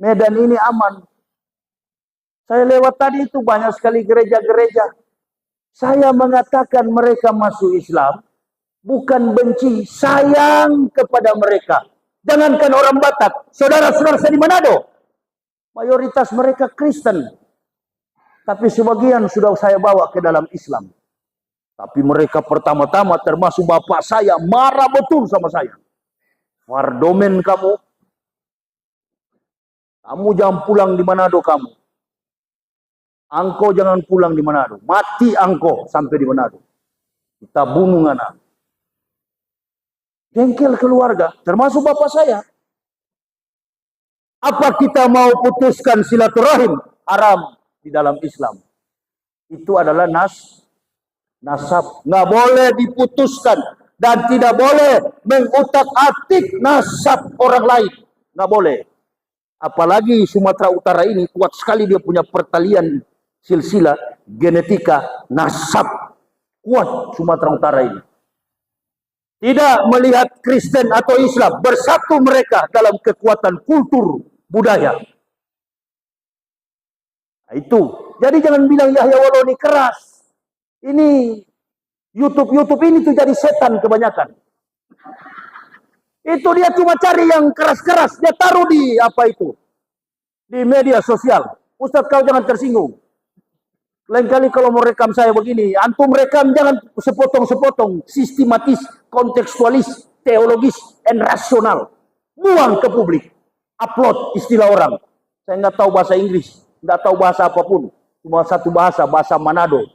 Medan ini aman. Saya lewat tadi itu banyak sekali gereja-gereja. Saya mengatakan mereka masuk Islam, bukan benci, sayang kepada mereka. Jangankan orang Batak, saudara-saudara saya di Manado, mayoritas mereka Kristen. Tapi sebagian sudah saya bawa ke dalam Islam. Tapi mereka pertama-tama termasuk bapak saya marah betul sama saya. Wardomen kamu jangan pulang di Manado kamu. Angko jangan pulang di Manado. Mati angko sampai di Manado. Kita bunuh anak. Jengkel keluarga, termasuk bapak saya. Apa kita mau putuskan silaturahim? Haram di dalam Islam. Itu adalah nasab. Nggak boleh diputuskan. Dan tidak boleh mengutak-atik nasab orang lain. Nggak boleh. Apalagi Sumatera Utara ini kuat sekali dia punya pertalian silsilah, genetika, nasab. Kuat Sumatera Utara ini. Tidak melihat Kristen atau Islam. Bersatu mereka dalam kekuatan kultur, budaya. Nah, itu. Jadi jangan bilang Yahya Waloni keras. Ini YouTube ini tuh jadi setan kebanyakan. Itu dia cuma cari yang keras-keras. Dia taruh di apa itu? Di media sosial. Ustadz kau jangan tersinggung. Lain kali kalau mau rekam saya begini, antum rekam jangan sepotong-sepotong, sistematis, kontekstualis, teologis, and rasional. Buang ke publik. Upload istilah orang. Saya nggak tahu bahasa Inggris, nggak tahu bahasa apapun. Cuma satu bahasa Manado.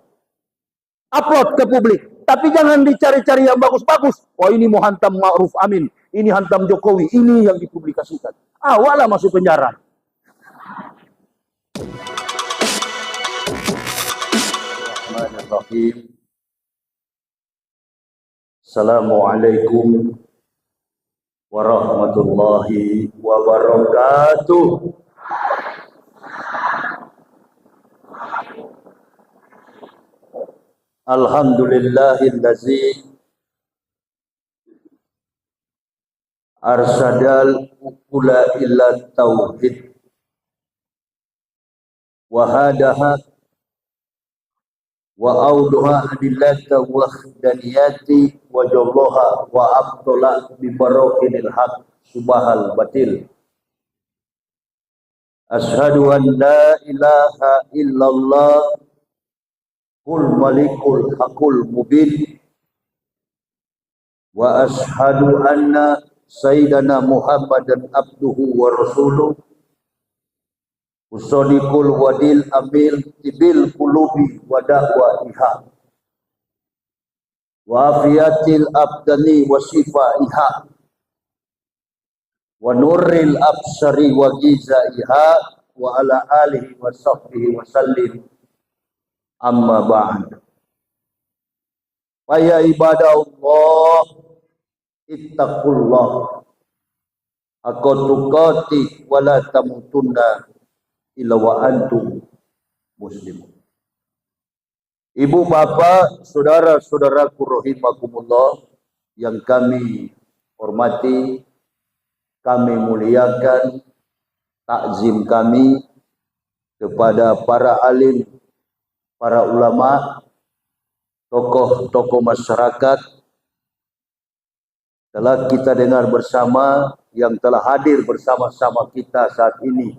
Upload ke publik. Tapi jangan dicari-cari yang bagus-bagus. Oh ini mau hantam Ma'ruf Amin, ini hantam Jokowi, ini yang dipublikasikan. Walah masuk penjara. Bismillahirrahmanirrahim. Assalamualaikum warahmatullahi wabarakatuh. Alhamdulillahillazi arsadal ukula illa tauhid wa hadaha wa auduha adillata wahdaniyati wa jallaha wa abtola bibarakinil haq subahal batil. Ashadu an la ilaha illallah Qul malikul haqul mubin wa ashadu anna sayyidana Muhammadan abduhu wa rasuluh usodikul wadil amil tibil qulubi wa da'waiha wa afiyatil abdani wa sifaiha wa nurril absari wa gizaiha wa ala alihi wa sahbihi wa sallim. Amma ba'd. Wa ibadah Allah ittaqullah haqqa tuqatih wa la tamutunna illa wa antum muslimun. Ibu bapak, saudara-saudaraku rahimakumullah yang kami hormati, kami muliakan, takzim kami kepada para alim, para ulama, tokoh-tokoh masyarakat, telah kita dengar bersama, yang telah hadir bersama-sama kita saat ini,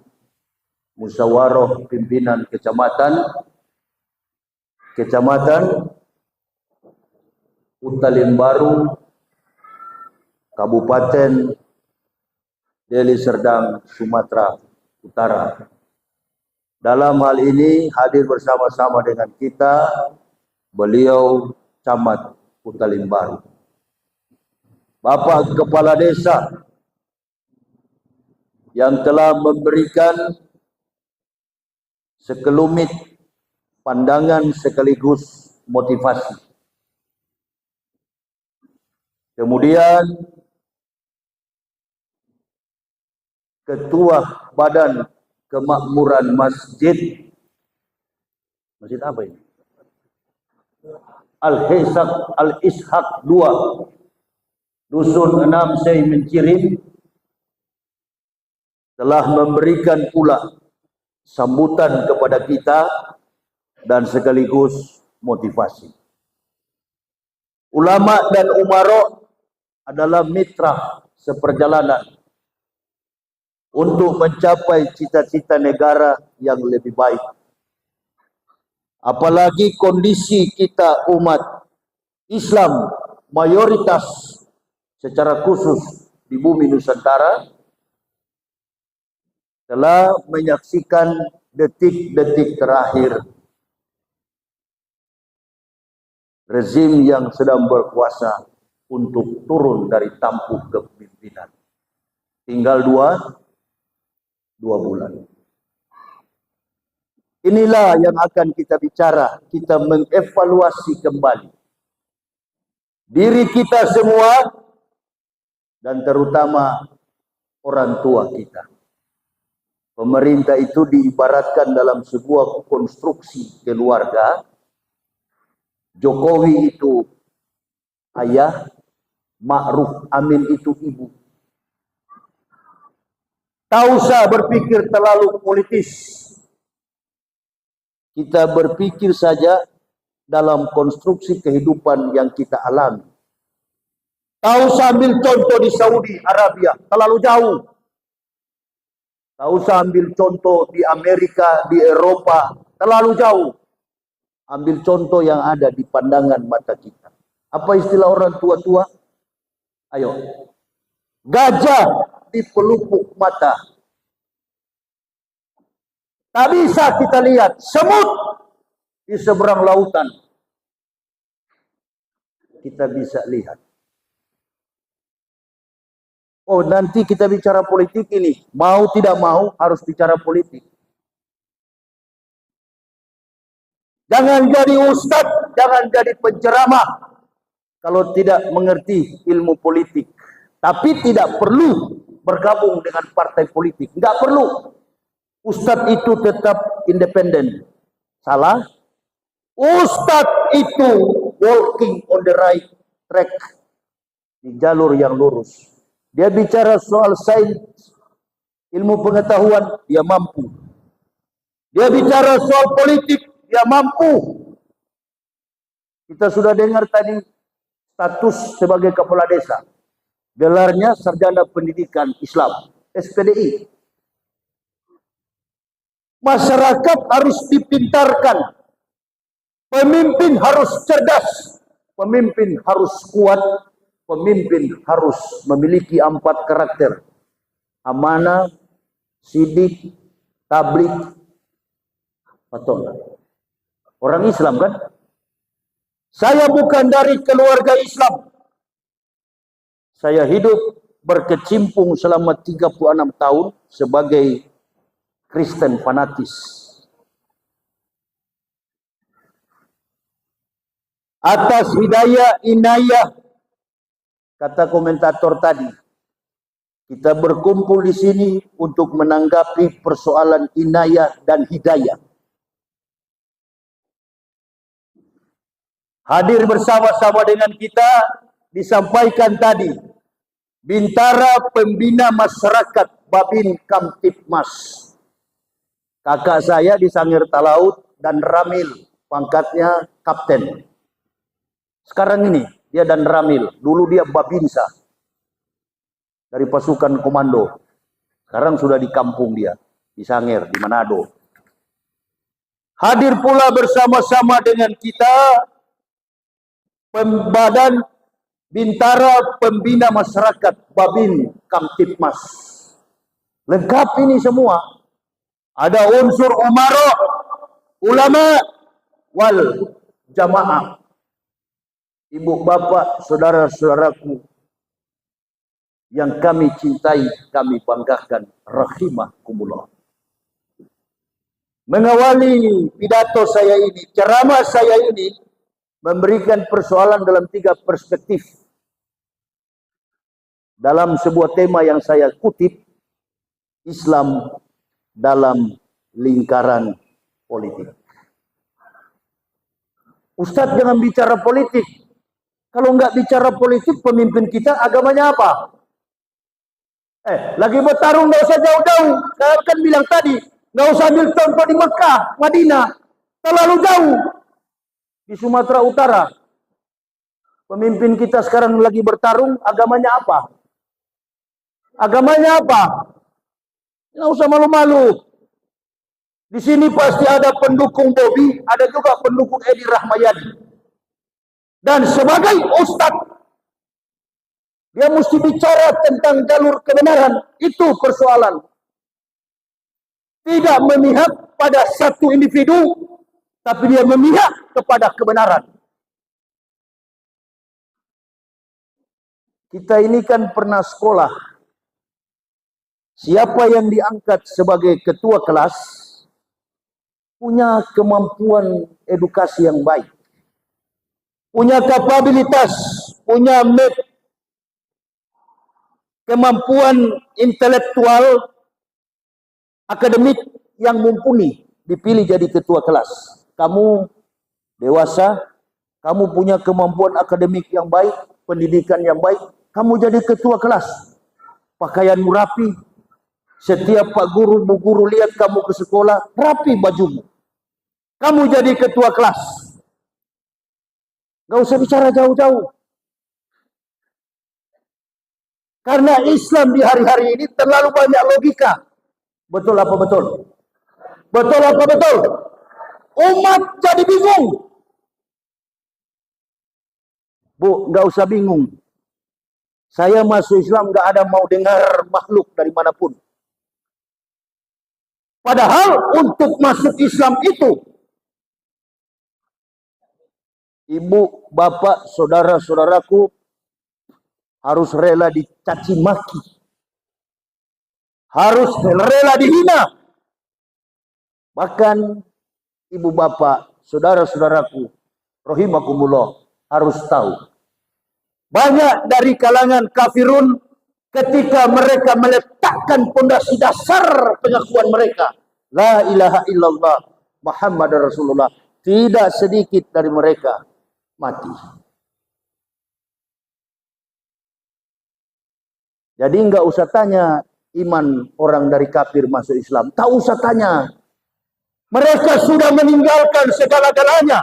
musyawarah pimpinan kecamatan Utalim Baru, Kabupaten Deli Serdang, Sumatera Utara. Dalam hal ini hadir bersama-sama dengan kita beliau Camat Utalim Baru, Bapak Kepala Desa yang telah memberikan sekelumit pandangan sekaligus motivasi. Kemudian Ketua Badan Kemakmuran Masjid apa ini? Al-Ishaq 2 Dusun 6 Syekh Mencirim, telah memberikan pula sambutan kepada kita dan sekaligus motivasi. Ulama dan umara adalah mitra seperjalanan untuk mencapai cita-cita negara yang lebih baik. Apalagi kondisi kita umat Islam mayoritas secara khusus di bumi Nusantara telah menyaksikan detik-detik terakhir rezim yang sedang berkuasa untuk turun dari tampuk kepemimpinan. Tinggal dua bulan. Inilah yang akan kita bicara. Kita mengevaluasi kembali diri kita semua dan terutama orang tua kita. Pemerintah itu diibaratkan dalam sebuah konstruksi keluarga. Jokowi itu ayah, Ma'ruf Amin itu ibu. Tak usah berpikir terlalu politis. Kita berpikir saja dalam konstruksi kehidupan yang kita alami. Tak usah ambil contoh di Saudi Arabia, terlalu jauh. Tak usah ambil contoh di Amerika, di Eropa, terlalu jauh. Ambil contoh yang ada di pandangan mata kita. Apa istilah orang tua-tua? Ayo. Gajah di pelupuk mata. Tak bisa kita lihat semut di seberang lautan. Kita bisa lihat. Oh, nanti kita bicara politik ini. Mau tidak mau harus bicara politik. Jangan jadi ustadz, jangan jadi penceramah kalau tidak mengerti ilmu politik. Tapi tidak perlu bergabung dengan partai politik. Tidak perlu. Ustadz itu tetap independen. Salah. Ustadz itu walking on the right track. Di jalur yang lurus. Dia bicara soal sains, ilmu pengetahuan, dia mampu. Dia bicara soal politik, dia mampu. Kita sudah dengar tadi status sebagai kepala desa. Gelarnya Sarjana Pendidikan Islam, SPDI. Masyarakat harus dipintarkan. Pemimpin harus cerdas. Pemimpin harus kuat. Pemimpin harus memiliki 4 karakter. Amanah, sidik, tablik, patona. Orang Islam kan? Saya bukan dari keluarga Islam. Saya hidup berkecimpung selama 36 tahun sebagai Kristen fanatis. Atas hidayah inayah, kata komentator tadi, kita berkumpul di sini untuk menanggapi persoalan inayah dan hidayah. Hadir bersama-sama dengan kita disampaikan tadi, Bintara Pembina Masyarakat Babin Kamtipmas. Kakak saya di Sangir Talaut dan Ramil, pangkatnya kapten. Sekarang ini dia dan Ramil, dulu dia Babinsa dari pasukan komando. Sekarang sudah di kampung dia, di Sangir, di Manado. Hadir pula bersama-sama dengan kita Badan Bintara Pembina Masyarakat Babin Kamtipmas. Lengkap ini semua. Ada unsur umara, ulama, wal jamaah. Ibu bapak, saudara-saudaraku yang kami cintai, kami banggakan, rahimakumullah. Mengawali pidato saya ini, ceramah saya ini, memberikan persoalan dalam 3 perspektif. Dalam sebuah tema yang saya kutip, Islam dalam lingkaran politik. Ustadz jangan bicara politik. Kalau nggak bicara politik, pemimpin kita agamanya apa? Lagi bertarung nggak usah jauh-jauh. Saya kan bilang tadi, nggak usah ambil contoh di Mekah, Madinah, terlalu jauh. Di Sumatera Utara, pemimpin kita sekarang lagi bertarung, agamanya apa? Agamanya apa? Nggak usah malu-malu. Di sini pasti ada pendukung Bobi, ada juga pendukung Edi Rahmayadi. Dan sebagai ustadz, dia mesti bicara tentang jalur kebenaran. Itu persoalan. Tidak memihak pada satu individu, tapi dia memihak kepada kebenaran. Kita ini kan pernah sekolah. Siapa yang diangkat sebagai ketua kelas, punya kemampuan edukasi yang baik. Punya kapabilitas, punya kemampuan intelektual, akademik yang mumpuni, dipilih jadi ketua kelas. Kamu dewasa, kamu punya kemampuan akademik yang baik, pendidikan yang baik, kamu jadi ketua kelas. Pakaianmu rapi, setiap Pak Guru, Bu Guru lihat kamu ke sekolah, rapi bajumu. Kamu jadi ketua kelas. Gak usah bicara jauh-jauh. Karena Islam di hari-hari ini terlalu banyak logika. Betul apa betul? Betul apa betul? Umat jadi bingung. Bu, gak usah bingung. Saya masuk Islam gak ada mau dengar makhluk dari manapun. Padahal untuk masuk Islam itu, ibu, bapak, saudara-saudaraku harus rela dicaci maki. Harus rela dihina. Bahkan ibu bapak, saudara-saudaraku, rahimakumullah, harus tahu. Banyak dari kalangan kafirun ketika mereka meletakkan pondasi dasar pengakuan mereka, la ilaha illallah Muhammad Rasulullah, tidak sedikit dari mereka mati. Jadi nggak usah tanya iman orang dari kafir masuk Islam. Tak usah tanya. Mereka sudah meninggalkan segala-galanya.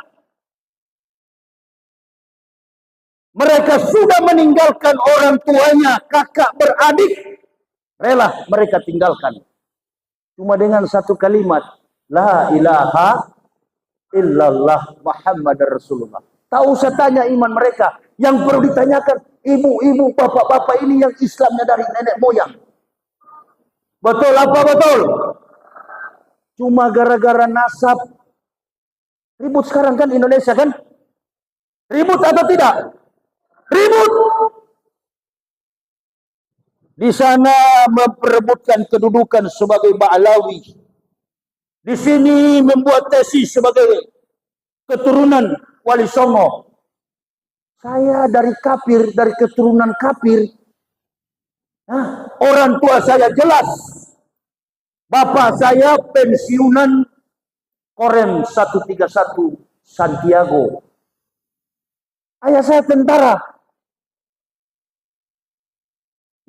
Mereka sudah meninggalkan orang tuanya, kakak beradik. Rela mereka tinggalkan. Cuma dengan satu kalimat, la ilaha illallah Muhammad Rasulullah. Tak usah tanya iman mereka. Yang perlu ditanyakan, ibu-ibu, bapak-bapak ini yang Islamnya dari nenek moyang. Betul apa betul? Cuma gara-gara nasab. Ribut sekarang kan Indonesia kan? Ribut atau tidak? Ribut. Di sana memperebutkan kedudukan sebagai Ba'alawi. Di sini membuat tesis sebagai keturunan Wali Songo. Saya dari kafir, dari keturunan kafir. Nah, orang tua saya jelas. Bapak saya pensiunan Korem 131 Santiago. Ayah saya tentara.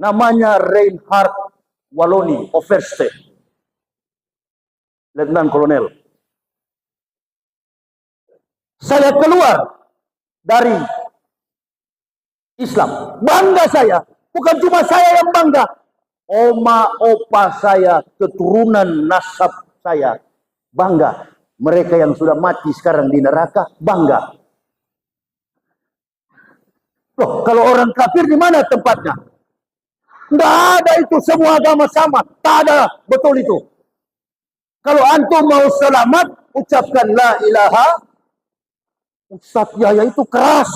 Namanya Reinhard Walloni, Overste. Letnan Kolonel. Saya keluar dari Islam. Bangga saya. Bukan cuma saya yang bangga. Oma, opa saya, keturunan nasab saya. Bangga. Mereka yang sudah mati sekarang di neraka, bangga. Loh, kalau orang kafir di mana tempatnya? Tidak ada itu, semua agama sama. Tak ada, betul itu. Kalau antum mau selamat, ucapkan la ilaha. Ustaz Yahya itu keras.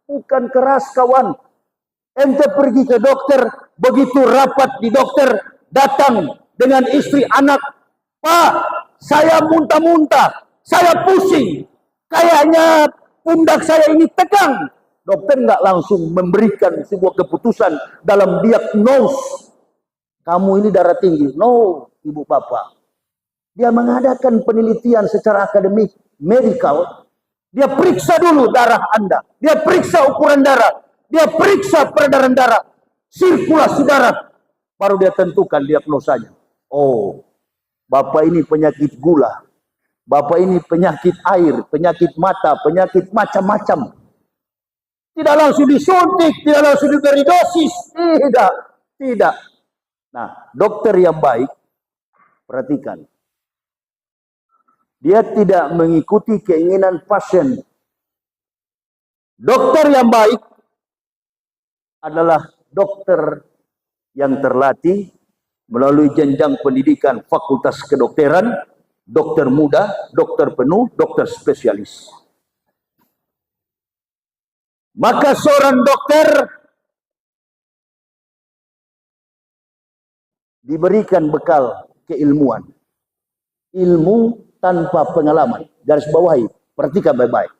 Bukan keras kawan. Ente pergi ke dokter, begitu rapat di dokter, datang dengan istri anak. Pak, saya muntah-muntah, saya pusing. Kayaknya pundak saya ini tegang. Dokter nggak langsung memberikan sebuah keputusan dalam diagnos. Kamu ini darah tinggi. No, ibu bapak. Dia mengadakan penelitian secara akademik, medikal. Dia periksa dulu darah Anda. Dia periksa ukuran darah. Dia periksa peredaran darah. Sirkulasi darah. Baru dia tentukan diagnosanya. Oh, Bapak ini penyakit gula. Bapak ini penyakit air, penyakit mata, penyakit macam-macam. Tidak langsung disuntik, tidak langsung diberi dosis. Tidak, tidak. Nah, dokter yang baik, perhatikan. Dia tidak mengikuti keinginan pasien. Dokter yang baik adalah dokter yang terlatih melalui jenjang pendidikan fakultas kedokteran, dokter muda, dokter penuh, dokter spesialis. Maka seorang dokter diberikan bekal keilmuan. Ilmu tanpa pengalaman. Garis bawahi, perhatikan baik-baik.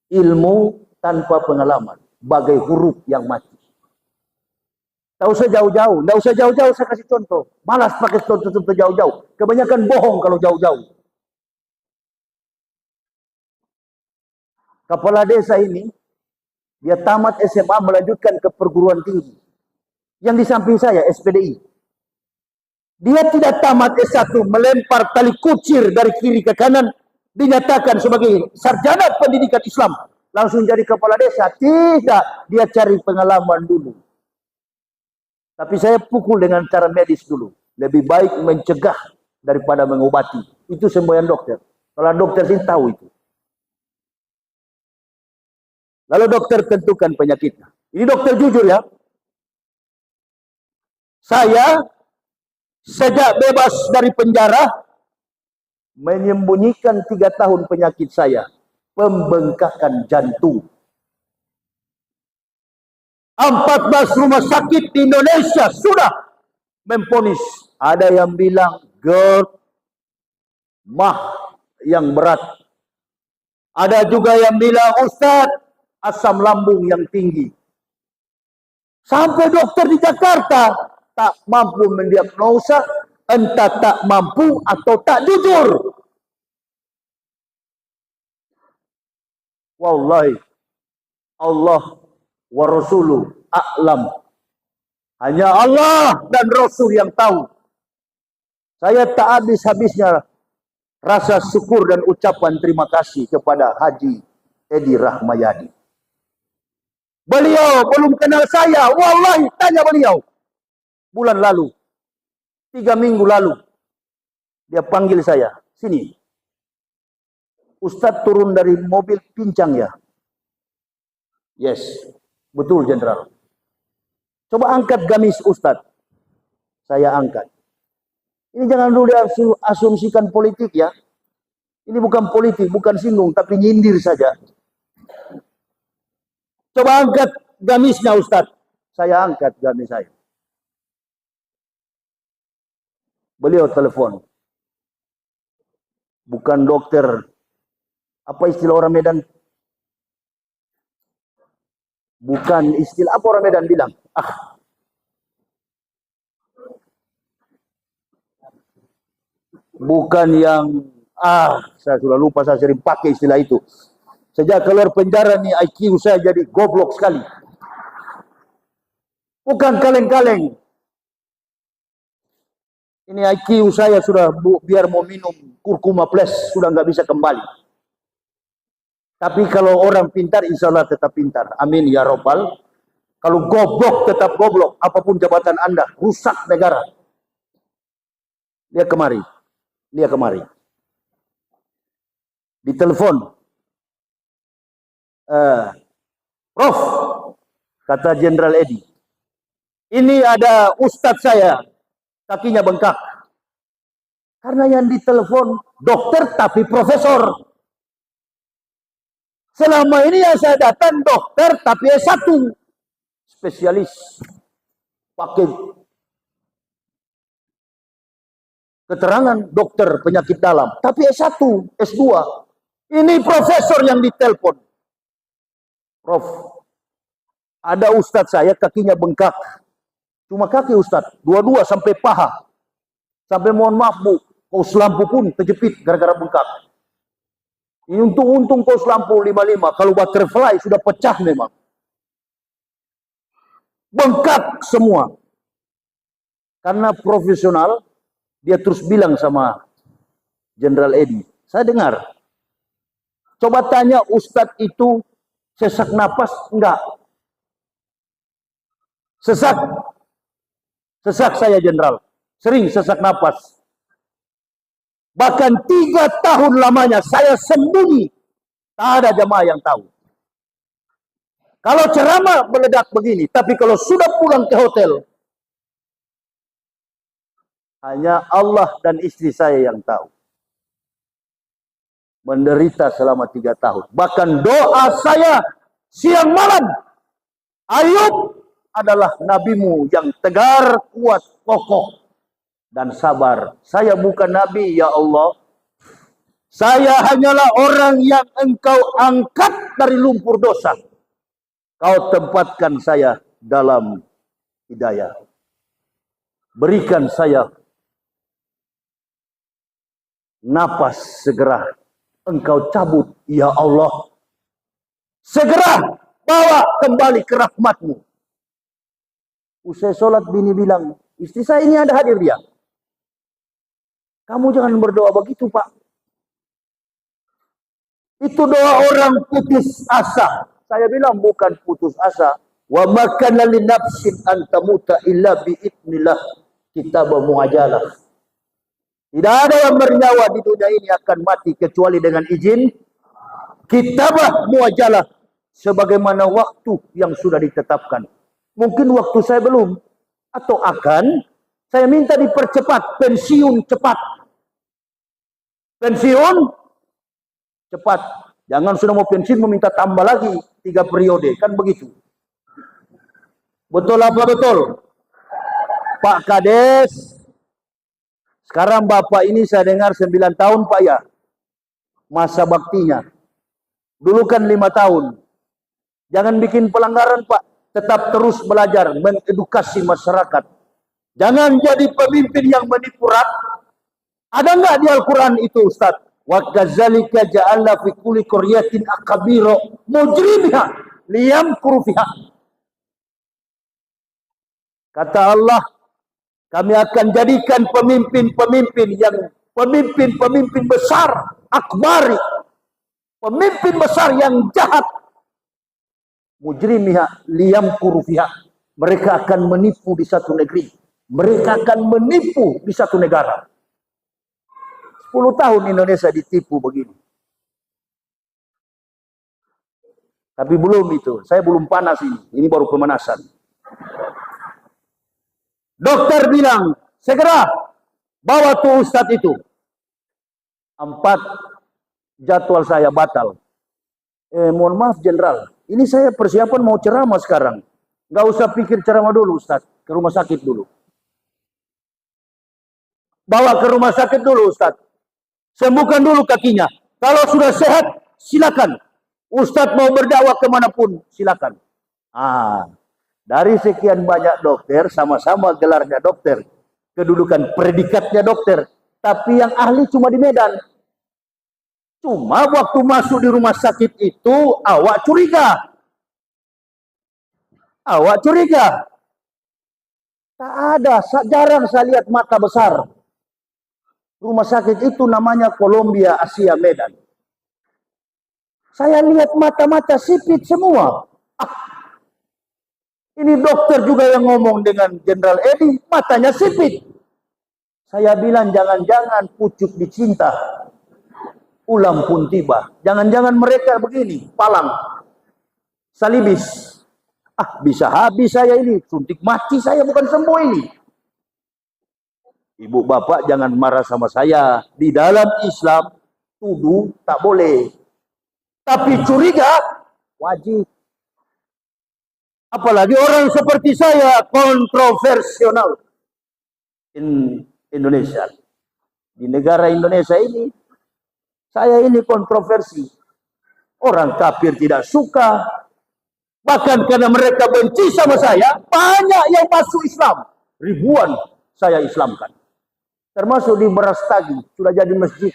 Ilmu tanpa pengalaman, bagai huruf yang mati. Tak usah jauh-jauh, tak usah jauh-jauh saya kasih contoh. Malas pakai contoh-contoh jauh-jauh. Kebanyakan bohong kalau jauh-jauh. Kepala desa ini, dia tamat SMA melanjutkan ke perguruan tinggi. Yang di samping saya, SPDI. Dia tidak tamat S1, melempar tali kucir dari kiri ke kanan, dinyatakan sebagai sarjana pendidikan Islam. Langsung jadi kepala desa. Tidak, dia cari pengalaman dulu. Tapi saya pukul dengan cara medis dulu. Lebih baik mencegah daripada mengobati. Itu semboyan dokter. Kalau dokter sih tahu itu. Lalu dokter tentukan penyakitnya. Ini dokter jujur ya. Saya sejak bebas dari penjara menyembunyikan 3 tahun penyakit saya. Pembengkakan jantung. 14 rumah sakit di Indonesia sudah memvonis. Ada yang bilang GERD, MAH yang berat. Ada juga yang bilang Ustadz, asam lambung yang tinggi. Sampai dokter di Jakarta tak mampu mendiagnosa, entah tak mampu atau tak jujur. Wallahi, Allah wa rasuluh a'lam. Hanya Allah dan Rasul yang tahu. Saya tak habis-habisnya rasa syukur dan ucapan terima kasih kepada Haji Edi Rahmayadi. Beliau belum kenal saya. Wallahi, tanya beliau. Bulan lalu, 3 minggu lalu, dia panggil saya. Sini. Ustadz turun dari mobil pincang ya? Yes. Betul, Jenderal. Coba angkat gamis Ustadz. Saya angkat. Ini jangan dulu diasumsikan politik ya. Ini bukan politik, bukan singgung, tapi nyindir saja. Coba angkat gamisnya Ustadz. Saya angkat gamis saya. Beliau telepon. Bukan dokter. Apa istilah orang Medan? Bukan istilah, apa orang Medan bilang? Bukan yang, saya sudah lupa, saya sering pakai istilah itu. Sejak keluar penjara nih IQ saya jadi goblok sekali. Bukan kaleng-kaleng. Ini IQ saya sudah, biar mau minum kurkuma plus, sudah nggak bisa kembali. Tapi kalau orang pintar, insya Allah tetap pintar. Amin ya robbal. Kalau goblok, tetap goblok. Apapun jabatan Anda, rusak negara. Dia kemari. Dia kemari. Ditelepon. Prof, kata Jenderal Edi. Ini ada ustadz saya. Kakinya bengkak. Karena yang ditelepon dokter tapi profesor. Selama ini yang saya datang dokter tapi S1. Spesialis. Pakai keterangan dokter penyakit dalam. Tapi S1, S2. Ini profesor yang ditelepon. Prof, ada ustadz saya kakinya bengkak. Cuma kaki ustadz. Dua-dua sampai paha. Sampai mohon maaf bu, kaos lampu pun terjepit gara-gara bengkak. Ini untung kaos lampu 55. Kalau butterfly sudah pecah memang. Bengkak semua. Karena profesional, dia terus bilang sama Jenderal Edi, saya dengar. Coba tanya Ustadz itu sesak napas? Enggak. Sesak. Sesak saya Jenderal. Sering sesak napas. Bahkan 3 tahun lamanya saya sembunyi. Tak ada jamaah yang tahu. Kalau ceramah meledak begini, tapi kalau sudah pulang ke hotel, hanya Allah dan istri saya yang tahu. Menderita selama 3 tahun. Bahkan doa saya siang malam, Ayub adalah nabimu yang tegar, kuat, kokoh, dan sabar. Saya bukan nabi, ya Allah. Saya hanyalah orang yang engkau angkat dari lumpur dosa. Kau tempatkan saya dalam hidayah. Berikan saya napas segera. Engkau cabut, ya Allah. Segera bawa kembali ke rahmatmu. Usai sholat bini bilang, istri saya ini ada hadir dia. Kamu jangan berdoa begitu, Pak. Itu doa orang putus asa. Saya bilang bukan putus asa. Wa makana li nafsin an tamuta illa bi idznillah, kitab muajalah. Tidak ada yang bernyawa di dunia ini akan mati kecuali dengan izin kitabah muajalah, sebagaimana waktu yang sudah ditetapkan. Mungkin waktu saya belum atau akan, saya minta dipercepat, pensiun cepat. Pensiun cepat. Jangan sudah mau pensiun meminta tambah lagi 3 periode, kan begitu. Betul apa betul? Pak Kades, sekarang Bapak ini saya dengar 9 tahun Pak ya, masa baktinya. Dulu kan 5 tahun. Jangan bikin pelanggaran Pak, tetap terus belajar, mengedukasi masyarakat. Jangan jadi pemimpin yang menipu rakyat. Ada nggak di Al-Quran itu Ustaz? Wa kadzalika ja'alna fi kulli qaryatin akabira mujrimiha liyamkuru fiha. Kata Allah, kami akan jadikan pemimpin-pemimpin yang pemimpin besar, akbari, pemimpin besar yang jahat. Mujrimiha liyamkuru fiha. Mereka akan menipu di satu negeri. Mereka akan menipu di satu negara. 10 tahun Indonesia ditipu begini. Tapi belum itu. Saya belum panas ini. Ini baru pemanasan. Dokter bilang, segera bawa tuh Ustadz itu. 4 jadwal saya batal. Mohon maaf Jenderal. Ini saya persiapan mau ceramah sekarang. Nggak usah pikir ceramah dulu Ustadz. Ke rumah sakit dulu. Bawa ke rumah sakit dulu Ustadz. Sembuhkan dulu kakinya. Kalau sudah sehat, silakan. Ustadz mau berdakwah kemanapun, silakan. Dari sekian banyak dokter, sama-sama gelarnya dokter. Kedudukan predikatnya dokter. Tapi yang ahli cuma di Medan. Cuma waktu masuk di rumah sakit itu, awak curiga. Awak curiga. Tak ada, jarang saya lihat mata besar. Rumah sakit itu namanya Columbia Asia Medan. Saya lihat mata-mata sipit semua. Ini dokter juga yang ngomong dengan Jenderal Edi, matanya sipit. Saya bilang jangan-jangan pucuk dicinta. Ulam pun tiba. Jangan-jangan mereka begini, palang. Salibis. Bisa habis saya ini. Suntik mati saya, bukan sembuh ini. Ibu bapak jangan marah sama saya. Di dalam Islam, tuduh tak boleh. Tapi curiga, wajib. Apalagi orang seperti saya, kontroversial. In Indonesia. Di negara Indonesia ini, saya ini kontroversi. Orang kafir tidak suka. Bahkan karena mereka benci sama saya, banyak yang masuk Islam. Ribuan saya Islamkan. Termasuk di Berastagi, sudah jadi masjid.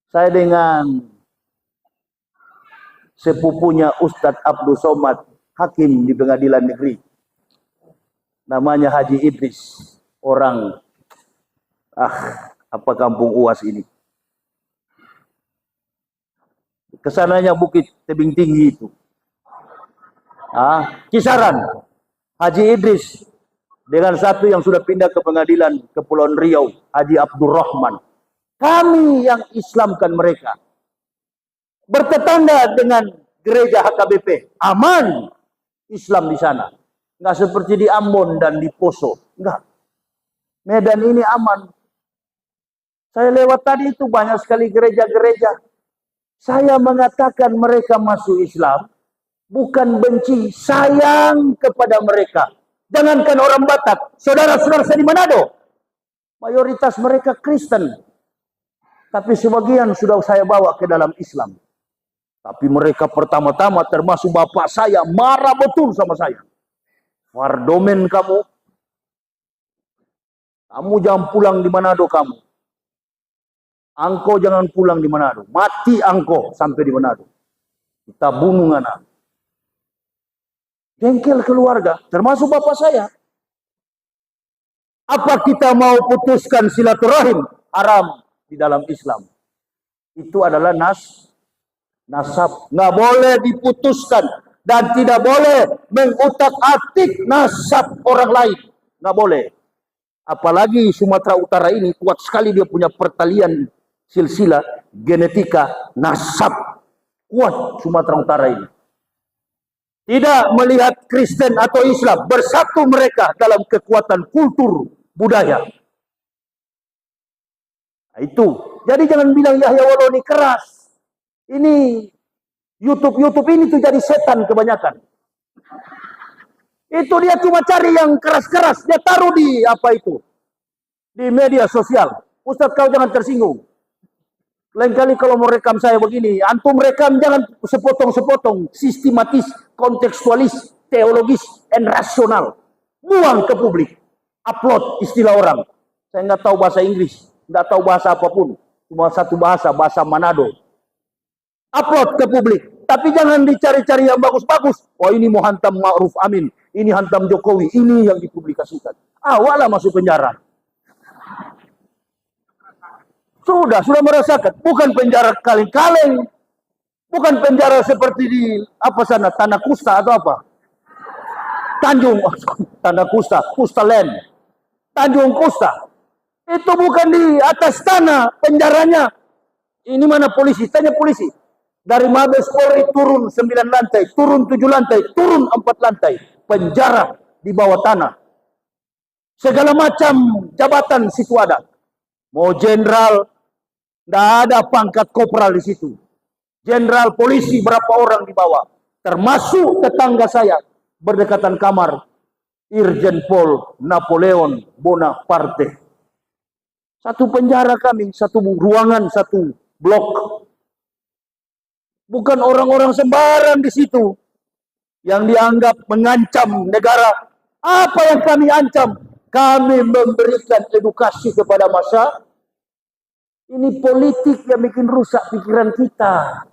Saya dengan sepupunya Ustadz Abdul Somad, hakim di pengadilan negeri. namanya Haji Idris, orang apa kampung UAS ini. Kesananya Bukit Tebing Tinggi itu. Kisaran Haji Idris dengan satu yang sudah pindah ke pengadilan Kepulauan Riau, Haji Abdurrahman. Kami yang Islamkan mereka. Bertetangga dengan gereja HKBP, aman Islam di sana. Nggak seperti di Ambon dan di Poso. Enggak. Medan ini aman. Saya lewat tadi itu banyak sekali gereja-gereja. Saya mengatakan mereka masuk Islam, bukan benci, sayang kepada mereka. Jangankan orang Batak, saudara-saudara saya di Manado, mayoritas mereka Kristen. Tapi sebagian sudah saya bawa ke dalam Islam. Tapi mereka pertama-tama termasuk bapak saya marah betul sama saya. Wardomen kamu jangan pulang di Manado kamu. Angko jangan pulang di Manado. Mati angko sampai di Manado. Kita bunuh anak. Jengkel keluarga, termasuk bapak saya. Apa kita mau putuskan silaturahim? Haram di dalam Islam. Itu adalah nasab. Nggak boleh diputuskan. Dan tidak boleh mengutak-atik nasab orang lain. Nggak boleh. Apalagi Sumatera Utara ini kuat sekali dia punya pertalian silsilah, genetika, nasab. Kuat Sumatera Utara ini. Tidak melihat Kristen atau Islam. Bersatu mereka dalam kekuatan kultur, budaya. Nah, itu. Jadi jangan bilang Yahya Walau ini keras. Ini YouTube ini tuh jadi setan kebanyakan. Itu dia cuma cari yang keras-keras. Dia taruh di apa itu? Di media sosial. Ustadz kau jangan tersinggung. Lain kali kalau mau rekam saya begini, antum rekam jangan sepotong-sepotong, sistematis, kontekstualis, teologis, dan rasional. Buang ke publik. Upload istilah orang. Saya nggak tahu bahasa Inggris, nggak tahu bahasa apapun. Cuma satu bahasa Manado. Upload ke publik. Tapi jangan dicari-cari yang bagus-bagus. Oh ini mau hantam Ma'ruf Amin, ini hantam Jokowi, ini yang dipublikasikan. Walah masuk penjara. Sudah merasakan. Bukan penjara kaleng-kaleng. Bukan penjara seperti di apa sana, Tanah Kusta atau apa? Tanjung, Tanah Kusta Land. Tanjung Kusta. Itu bukan di atas tanah penjaranya. Ini mana polisi? Tanya polisi. Dari Mabes Polri turun 9 lantai, turun 7 lantai, turun 4 lantai. Penjara di bawah tanah. Segala macam jabatan situ ada. Mau jenderal, tidak ada pangkat kopral di situ. Jenderal polisi berapa orang di bawah. Termasuk tetangga saya berdekatan kamar. Irjen Pol Napoleon Bonaparte. Satu penjara kami, satu ruangan, satu blok. Bukan orang-orang sembarang di situ yang dianggap mengancam negara. Apa yang kami ancam? Kami memberikan edukasi kepada masa. Ini politik yang bikin rusak pikiran kita.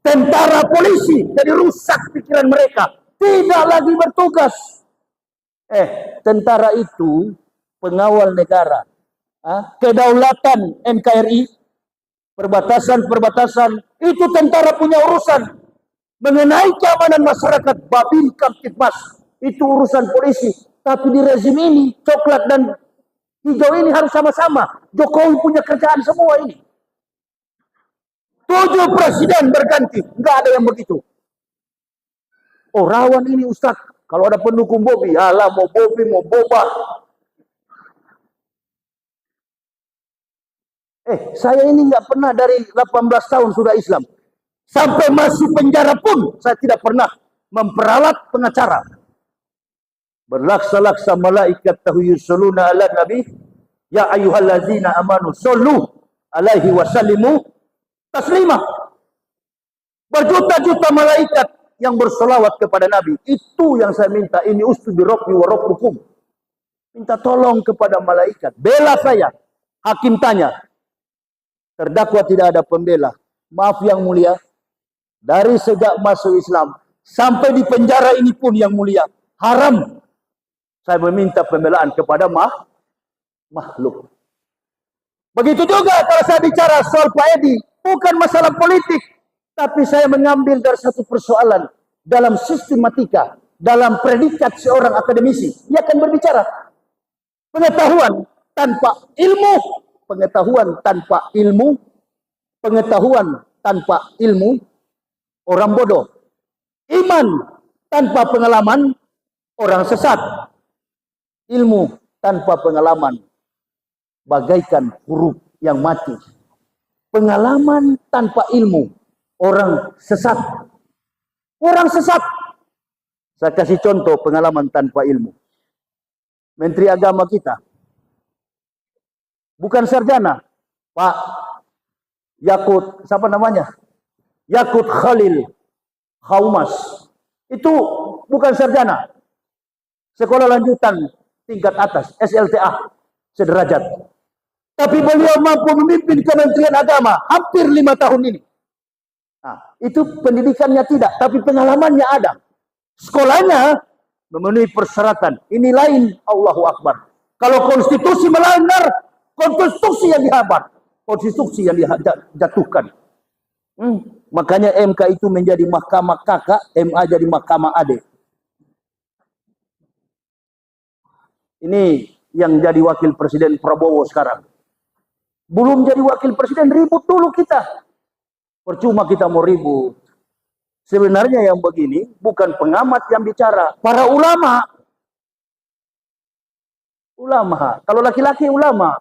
Tentara polisi jadi rusak pikiran mereka. Tidak lagi bertugas. Tentara itu pengawal negara. Kedaulatan NKRI, perbatasan, itu tentara punya urusan. Mengenai keamanan masyarakat, Babin Kamtibmas, itu urusan polisi. Tapi di rezim ini, coklat dan hijau ini harus sama-sama. Jokowi punya kerjaan semua ini. 7 presiden berganti, nggak ada yang begitu. Oh rawan ini Ustadz, kalau ada pendukung Bobi, alah mau Bobi, mau Boba. Saya ini nggak pernah dari 18 tahun sudah Islam. Sampai masuk penjara pun saya tidak pernah memperalat pengacara. Berlaksa-laksa malaikat tahu yusalluna ala nabi ya ayyuhallazina amanu sallu alaihi wasallimu taslima. Berjuta-juta malaikat yang bersolawat kepada Nabi. Itu yang saya minta. Ini ustudi rabbi wa rabbukum. Minta tolong kepada malaikat. Bela saya. Hakim tanya. Terdakwa tidak ada pembela. Maaf yang mulia. Dari sejak masuk Islam sampai di penjara ini pun yang mulia. Haram Saya meminta pembelaan kepada makhluk. Begitu juga kalau saya bicara soal Pak Edi, bukan masalah politik, tapi saya mengambil dari satu persoalan dalam sistematika, dalam predikat seorang akademisi. Ia akan berbicara pengetahuan tanpa ilmu, pengetahuan tanpa ilmu, pengetahuan tanpa ilmu, orang bodoh. Iman tanpa pengalaman, orang sesat. Ilmu tanpa pengalaman, bagaikan huruf yang mati. Pengalaman tanpa ilmu, orang sesat. Orang sesat. Saya kasih contoh pengalaman tanpa ilmu. Menteri Agama kita, bukan sarjana, Pak Yakut, siapa namanya? Yakut Khalil Khaumas. Itu bukan sarjana. Sekolah lanjutan tingkat atas, SLTA, sederajat. Tapi beliau mampu memimpin Kementerian Agama hampir 5 tahun ini. Nah, itu pendidikannya tidak, tapi pengalamannya ada. Sekolahnya memenuhi persyaratan. Ini lain, Allahu Akbar. Kalau konstitusi melanggar, konstitusi yang dihambat, konstitusi yang dijatuhkan. Makanya MK itu menjadi mahkamah kakak, MA jadi mahkamah adik. Ini yang jadi wakil presiden Prabowo sekarang. Belum jadi wakil presiden, ribut dulu kita. Percuma kita mau ribut. Sebenarnya yang begini bukan pengamat yang bicara, para ulama. Ulama, kalau laki-laki ulama.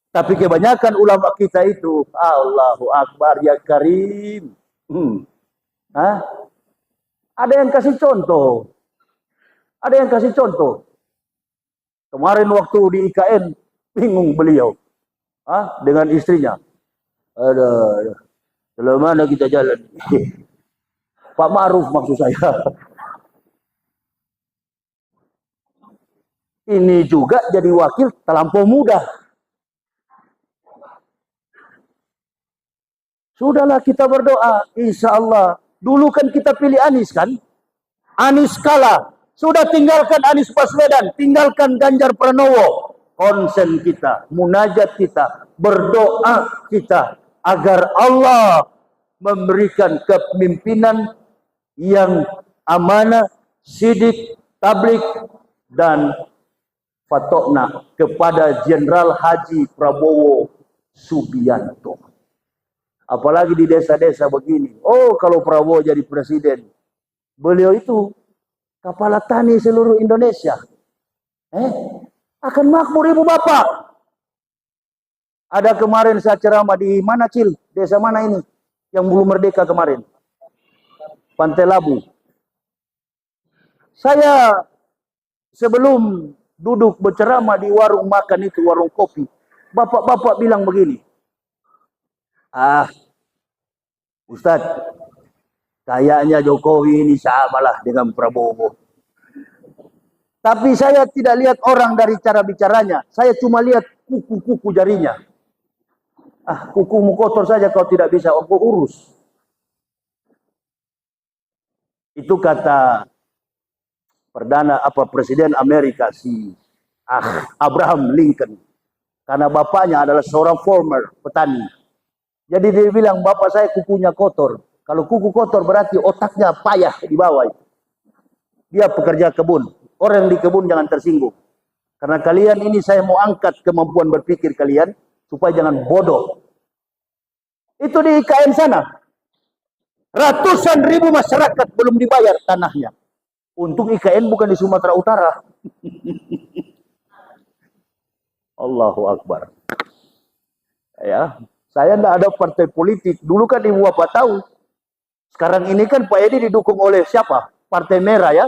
Tapi kebanyakan ulama kita itu, Allahu Akbar ya Karim. Ada yang kasih contoh. Ada yang kasih contoh. Kemarin waktu di IKN, bingung beliau. Dengan istrinya. Ada. Selama mana kita jalan? Pak Ma'ruf maksud saya. Ini juga jadi wakil terlampau muda. Sudahlah kita berdoa. Insya Allah. Dulu kan kita pilih Anies kan? Anies kalah. Sudah tinggalkan Anies Baswedan, tinggalkan Ganjar Pranowo. Konsen kita, munajat kita, berdoa kita agar Allah memberikan kepemimpinan yang amanah, sidik, tablik, dan fatokna kepada Jenderal Haji Prabowo Subianto. Apalagi di desa-desa begini. Oh, kalau Prabowo jadi presiden, beliau itu kepala tani seluruh Indonesia. Akan makmur ibu bapak. Ada kemarin saya ceramah di mana Cil? Desa mana ini? Yang belum merdeka kemarin. Pantai Labu. Saya sebelum duduk berceramah di warung makan itu, warung kopi. Bapak-bapak bilang begini. Ustadz, kayaknya Jokowi ini samalah dengan Prabowo. Tapi saya tidak lihat orang dari cara bicaranya. Saya cuma lihat kuku-kuku jarinya. Kukumu kotor saja kau tidak bisa aku urus. Itu kata Presiden Amerika si Abraham Lincoln. Karena bapaknya adalah seorang farmer, petani. Jadi dia bilang, bapak saya kukunya kotor. Kalau kuku kotor berarti otaknya payah di bawah itu. Dia pekerja kebun. Orang di kebun jangan tersinggung. Karena kalian ini saya mau angkat kemampuan berpikir kalian supaya jangan bodoh. Itu di IKN sana. Ratusan ribu masyarakat belum dibayar tanahnya. Untung IKN bukan di Sumatera Utara. Allahu Akbar. Ya, saya tidak ada partai politik. Dulu kan ibu bapak tahu. Sekarang ini kan Pak Edi didukung oleh siapa? Partai Merah ya.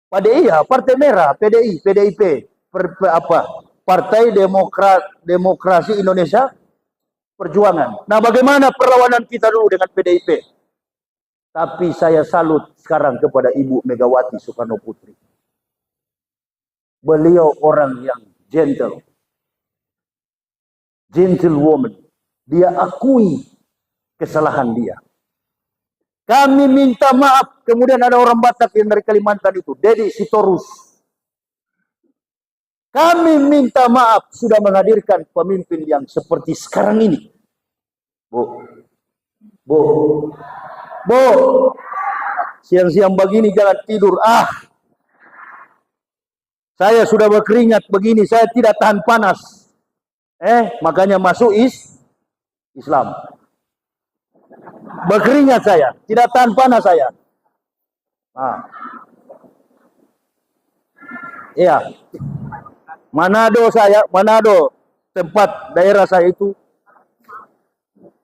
PDI ya, Partai Merah, PDI, PDIP, Partai Demokrasi Indonesia Perjuangan. Nah, bagaimana perlawanan kita dulu dengan PDIP? Tapi saya salut sekarang kepada Ibu Megawati Soekarno Putri. Beliau orang yang gentle. Gentlewoman. Dia akui kesalahan dia. Kami minta maaf. Kemudian ada orang Batak yang dari Kalimantan itu, Dedi Sitorus. Kami minta maaf sudah menghadirkan pemimpin yang seperti sekarang ini. Bu, siang-siang begini jangan tidur. Saya sudah berkeringat begini, saya tidak tahan panas. Makanya masuk Islam. Berkeringat saya, tidak tahan panas saya. Iya. Manado tempat daerah saya itu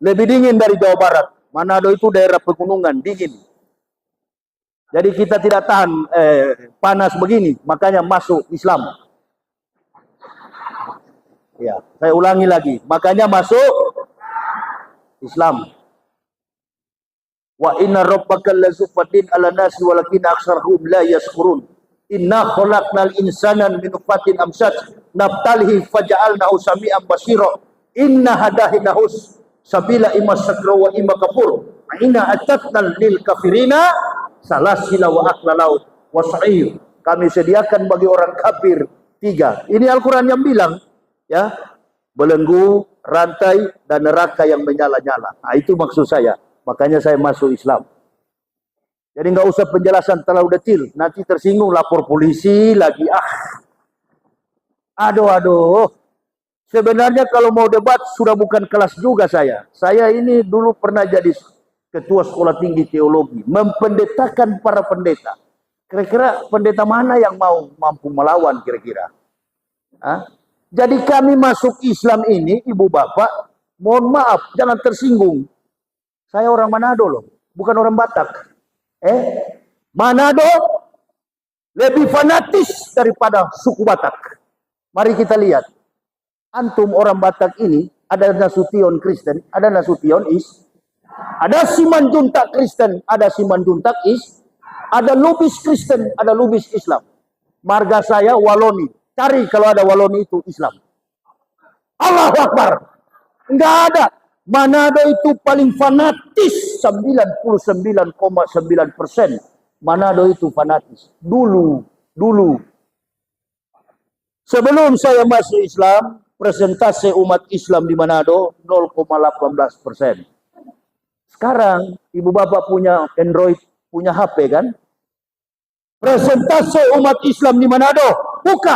lebih dingin dari Jawa Barat. Manado itu daerah pegunungan, dingin. Jadi kita tidak tahan panas begini, makanya masuk Islam. Ya, saya ulangi lagi, makanya masuk Islam. Wa inna rabbaka lazufatin ala nasi walakin aksarhum la yashkurun. Inna khalaqnal insana min nutfatin amsaj nabtalihi faja'alnahu sami'an basira. Inna hadahinahu sabila imma syakra wa imma kafur. Inna atatnal lil kafirina salasila wa aklalau wa sa'ir. Kami sediakan bagi orang kafir 3. Ini Al-Quran yang bilang, ya, belenggu, rantai, dan neraka yang menyala-nyala. Nah, itu maksud saya. Makanya saya masuk Islam. Jadi nggak usah penjelasan terlalu detail. Nanti tersinggung lapor polisi lagi. Aduh. Sebenarnya kalau mau debat sudah bukan kelas juga saya. Saya ini dulu pernah jadi ketua sekolah tinggi teologi. Mempendetakan para pendeta. Kira-kira pendeta mana yang mampu melawan kira-kira? Jadi kami masuk Islam ini, ibu bapak, mohon maaf, jangan tersinggung. Saya orang Manado loh, bukan orang Batak. Manado lebih fanatis daripada suku Batak. Mari kita lihat. Antum orang Batak ini, ada Nasution Kristen, ada Nasution ada Simanjuntak Kristen, ada Simanjuntak ada Lubis Kristen, ada Lubis Islam. Marga saya Waloni. Cari kalau ada Waloni itu Islam. Allahu Akbar. Enggak ada. Manado itu paling fanatis, 99,9%. Manado itu fanatis. Dulu. Sebelum saya masuk Islam, persentase umat Islam di Manado 0,18%. Sekarang ibu bapak punya Android, punya HP kan? Persentase umat Islam di Manado buka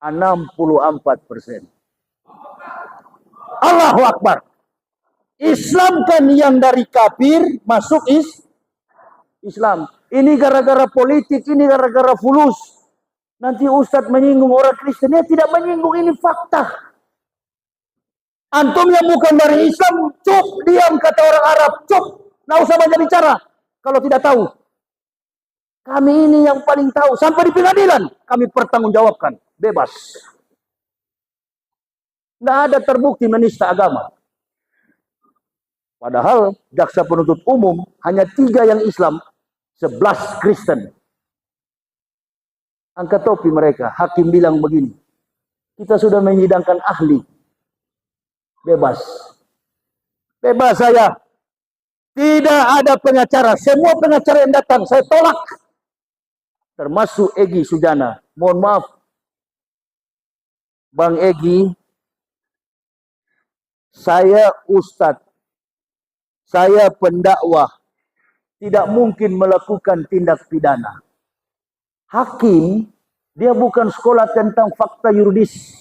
64%. Allahu Akbar. Islam kan yang dari kafir masuk Islam. Ini gara-gara politik, ini gara-gara fulus. Nanti Ustadz menyinggung orang Kristen. Ya tidak menyinggung, ini fakta. Antum yang bukan dari Islam, cup, diam kata orang Arab, cup. Nggak usah banyak bicara kalau tidak tahu. Kami ini yang paling tahu. Sampai di pengadilan kami pertanggungjawabkan. Bebas. Nggak ada terbukti menista agama. Padahal jaksa penuntut umum hanya 3 yang Islam, 11 Kristen. Angkat topi mereka. Hakim bilang begini. Kita sudah menyidangkan ahli. Bebas. Bebas saya. Tidak ada pengacara. Semua pengacara yang datang saya tolak. Termasuk Egy Sujana. Mohon maaf. Bang Egy. Saya ustadz. Saya pendakwah. Tidak mungkin melakukan tindak pidana. Hakim, dia bukan sekolah tentang fakta yuridis.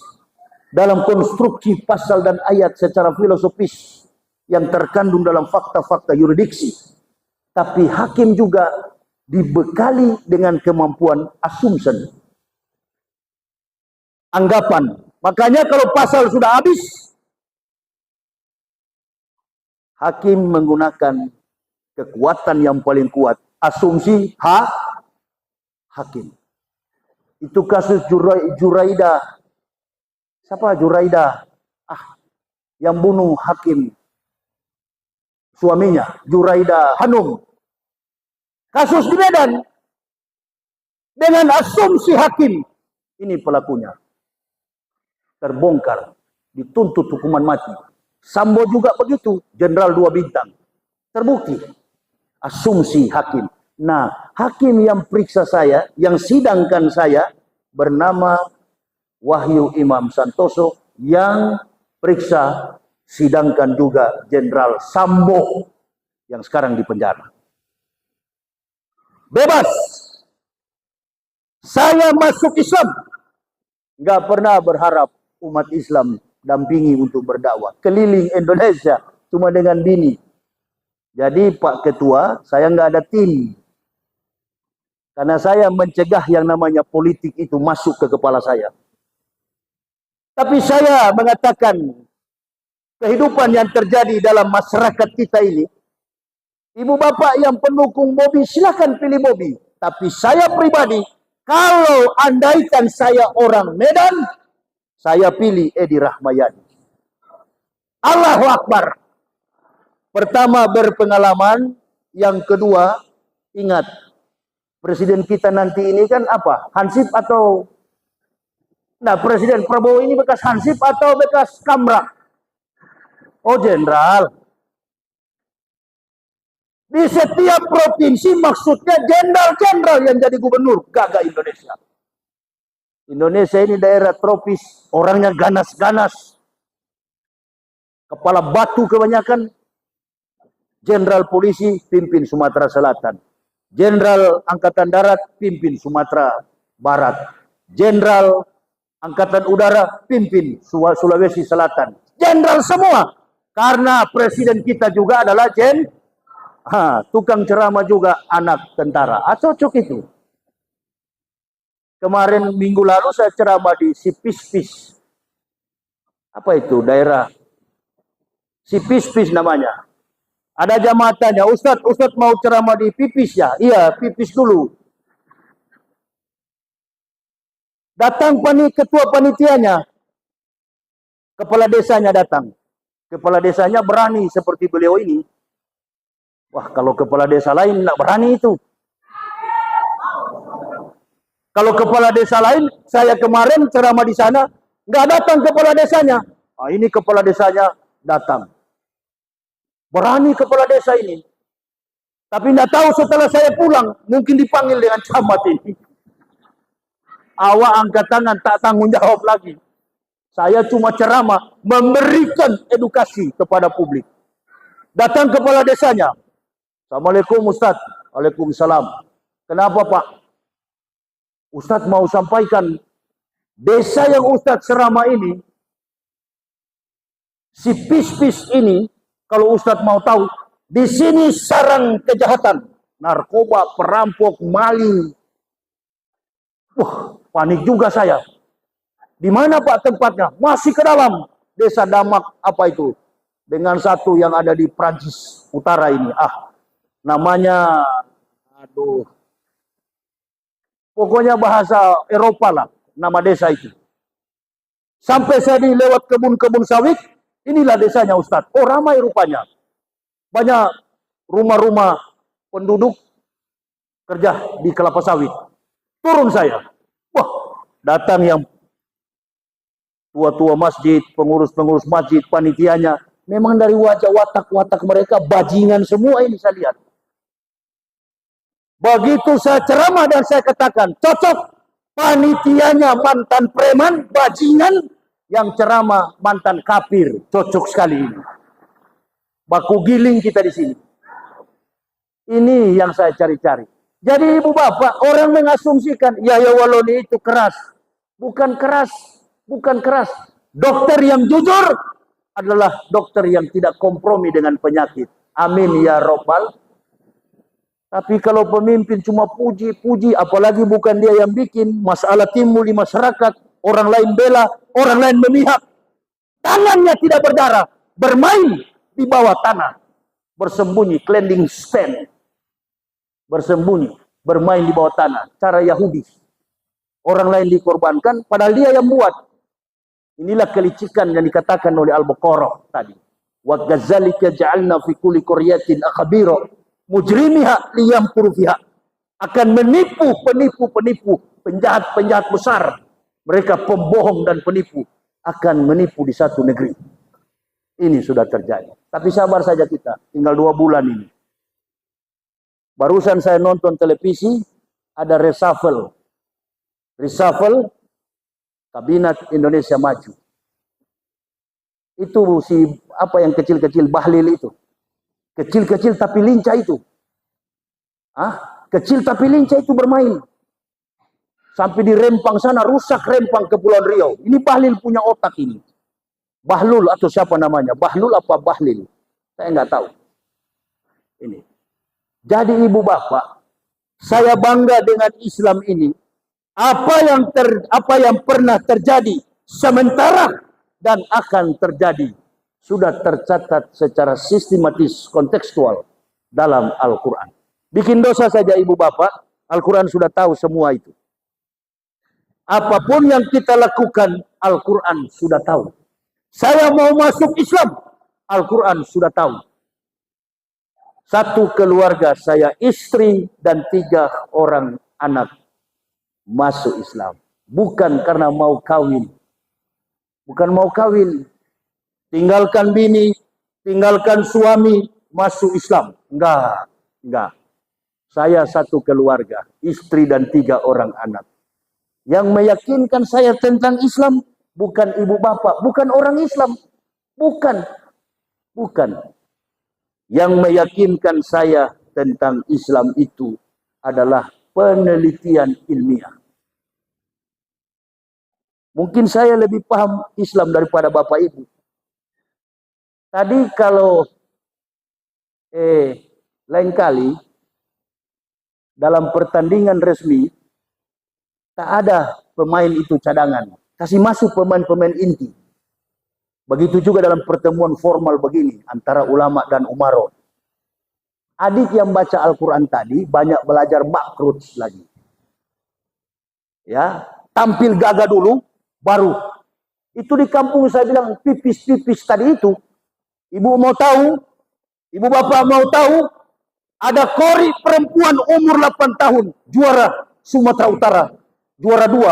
Dalam konstruksi pasal dan ayat secara filosofis. Yang terkandung dalam fakta-fakta yuridiksi. Tapi hakim juga dibekali dengan kemampuan assumption. Anggapan. Makanya kalau pasal sudah habis, hakim menggunakan kekuatan yang paling kuat. Asumsi hakim. Itu kasus Juraida. Siapa Juraida? Yang bunuh hakim. Suaminya. Juraida Hanum. Kasus di Medan. Dengan asumsi hakim. Ini pelakunya. Terbongkar. Dituntut hukuman mati. Sambo juga begitu, Jenderal 2 bintang. Terbukti. Asumsi hakim. Nah, hakim yang periksa saya, yang sidangkan saya, bernama Wahyu Imam Santoso, yang periksa sidangkan juga Jenderal Sambo yang sekarang di penjara. Bebas. Saya masuk Islam, nggak pernah berharap umat Islam dampingi untuk berdakwah. Keliling Indonesia cuma dengan bini. Jadi Pak Ketua, saya nggak ada tim. Karena saya mencegah yang namanya politik itu masuk ke kepala saya. Tapi saya mengatakan kehidupan yang terjadi dalam masyarakat kita ini, ibu bapak yang pendukung Bobi silakan pilih Bobi. Tapi saya pribadi, kalau andaikan saya orang Medan, saya pilih Edi Rahmayadi. Allahu Akbar. Pertama berpengalaman, yang kedua ingat presiden kita nanti ini kan apa? Hansip atau Presiden Prabowo ini bekas Hansip atau bekas Kamra? Oh, jenderal. Di setiap provinsi maksudnya jenderal-jenderal yang jadi gubernur. Gagah Indonesia. Indonesia ini daerah tropis, orangnya ganas-ganas. Kepala batu kebanyakan. Jenderal polisi pimpin Sumatera Selatan. Jenderal Angkatan Darat pimpin Sumatera Barat. Jenderal Angkatan Udara pimpin Sulawesi Selatan. Jenderal semua. Karena presiden kita juga adalah tukang ceramah juga anak tentara. Cocok itu. Kemarin minggu lalu saya ceramah di Sipispis. Apa itu? Daerah Sipispis namanya. Ada jamatannya. Ustadz mau ceramah di Pipis ya? Iya, Pipis dulu. Datang ketua panitianya. Kepala desanya datang. Kepala desanya berani seperti beliau ini. Wah, kalau kepala desa lain nggak berani itu. Kalau kepala desa lain, saya kemarin ceramah di sana, nggak datang kepala desanya. Nah, ini kepala desanya datang. Berani kepala desa ini. Tapi nggak tahu setelah saya pulang, mungkin dipanggil dengan camat ini. Awak angkat tangan, tak tanggung jawab lagi. Saya cuma ceramah, memberikan edukasi kepada publik. Datang kepala desanya. Assalamualaikum Ustadz. Waalaikumsalam. Kenapa Pak? Ustadz mau sampaikan, desa yang Ustadz ceramah ini, si Pis-Pis ini, kalau Ustadz mau tahu, di sini sarang kejahatan, narkoba, perampok, maling. Wah, panik juga saya. Di mana Pak tempatnya? Masih ke dalam desa Damak apa itu? Dengan satu yang ada di Prancis Utara ini. Namanya, pokoknya bahasa Eropa lah, nama desa itu. Sampai saya lewat kebun-kebun sawit, inilah desanya Ustadz. Oh, ramai rupanya. Banyak rumah-rumah penduduk kerja di kelapa sawit. Turun saya. Wah, datang yang tua-tua masjid, pengurus-pengurus masjid, panitianya. Memang dari wajah watak-watak mereka bajingan semua ini saya lihat. Begitu saya ceramah dan saya katakan, cocok. Panitianya mantan preman, bajingan. Yang ceramah mantan kafir. Cocok sekali ini. Baku giling kita di sini. Ini yang saya cari-cari. Jadi ibu bapak, orang mengasumsikan, Yahya Waloni itu keras. Bukan keras. Bukan keras. Dokter yang jujur adalah dokter yang tidak kompromi dengan penyakit. Amin ya Rabbal. Tapi kalau pemimpin cuma puji-puji, apalagi bukan dia yang bikin, masalah timbul di masyarakat, orang lain bela, orang lain memihak. Tangannya tidak berdarah, bermain di bawah tanah, bersembunyi, cleansing stand, bersembunyi, bermain di bawah tanah, cara Yahudi. Orang lain dikorbankan, padahal dia yang buat. Inilah kelicikan yang dikatakan oleh Al-Baqarah tadi. Wa gadzalika ja'alna fi kulli qaryatin akhabira mujrimiha liyamkuru fiha. Akan menipu penipu-penipu, penjahat-penjahat besar. Mereka pembohong dan penipu akan menipu di satu negeri. Ini sudah terjadi. Tapi sabar saja kita, tinggal 2 bulan ini. Barusan saya nonton televisi, ada reshuffle Kabinet Indonesia Maju. Itu si apa yang kecil-kecil Bahlil itu. Kecil-kecil tapi lincah itu. Kecil tapi lincah itu bermain. Sampai di Rempang sana, rusak Rempang Kepulauan Riau. Ini Bahlil punya otak ini. Bahlul atau siapa namanya? Bahlul apa Bahlil? Saya nggak tahu. Ini. Jadi ibu bapak, saya bangga dengan Islam ini. Apa yang pernah terjadi sementara dan akan terjadi sudah tercatat secara sistematis kontekstual dalam Al-Quran. Bikin dosa saja ibu bapak, Al-Quran sudah tahu semua itu. Apapun yang kita lakukan, Al-Quran sudah tahu. Saya mau masuk Islam, Al-Quran sudah tahu. Satu keluarga saya, istri dan 3 orang anak masuk Islam. Bukan karena mau kawin. Bukan mau kawin. Tinggalkan bini, tinggalkan suami, masuk Islam. Enggak. Saya satu keluarga, istri dan 3 orang anak. Yang meyakinkan saya tentang Islam, bukan ibu bapak, bukan orang Islam. Bukan. Yang meyakinkan saya tentang Islam itu adalah penelitian ilmiah. Mungkin saya lebih paham Islam daripada bapak ibu. Tadi kalau lain kali dalam pertandingan resmi tak ada pemain itu cadangan. Kasih masuk pemain-pemain inti. Begitu juga dalam pertemuan formal begini antara ulama dan umaro. Adik yang baca Al-Quran tadi banyak belajar makrut lagi. Ya, tampil gagah dulu, baru. Itu di kampung saya bilang pipis-pipis tadi itu. Ibu mau tahu, ibu bapak mau tahu, ada kori perempuan umur 8 tahun, juara Sumatera Utara, juara 2